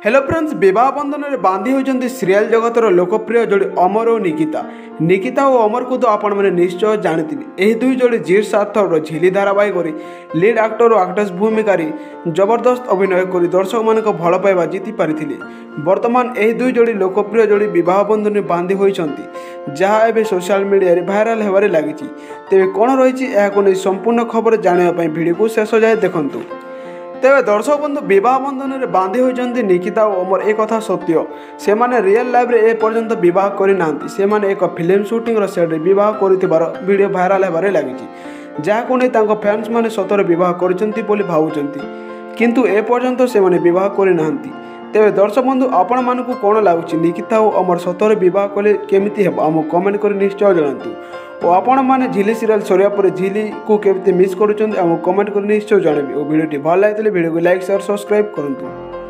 Hello friends, विवाह बंधन में बांधी होती सीरियल जगतर लोकप्रिय जोड़ी अमर और निकिता। निकिता और अमर को तो आपण मैंने निश्चय जानते यह दुई जोड़ी जी सार्थर झिली धारावाहिक लीड एक्टर और एक्ट्रेस भूमिका जबरदस्त अभिनय कर दर्शक मान भल पाइबा जीति पारि। बर्तमान यह दुई जोड़ी लोकप्रिय जोड़ी विवाह बंधन में बांधी होती जहाँ एवं सोशल मीडिया भाइराल होबार लगी। तेरे कौन रही संपूर्ण खबर जानापी भिडियो को शेष जाए देखूँ। तेरे दर्शक बंधु विवाह बंधन में बांधी होती निकिता और अमर एक कथा सत्य से माने रियल लाइफ रे पर्यंत बह करना से माने एक फिल्म शूटिंग सेट बह कर भाइराल होबार लगी। जहाँ नहीं फैंस मैंने सतर बह कर भावुंट किंतु ए पर्यंत से बह करना। तेरे दर्शक बंधु आपण मानक कौन लगुच निकिता और अमर सतर बह कले केमिति हेब आम कमेंट कर निश्चय जनातु। और आपण मैंने झिली सीरियल सरिया पर झिली को केमिति मिस करुँच कमेंट कर निश्चय जनइबे। और वीडियो भल लगी वीडियो को लाइक शेयर सब्सक्राइब करूँ।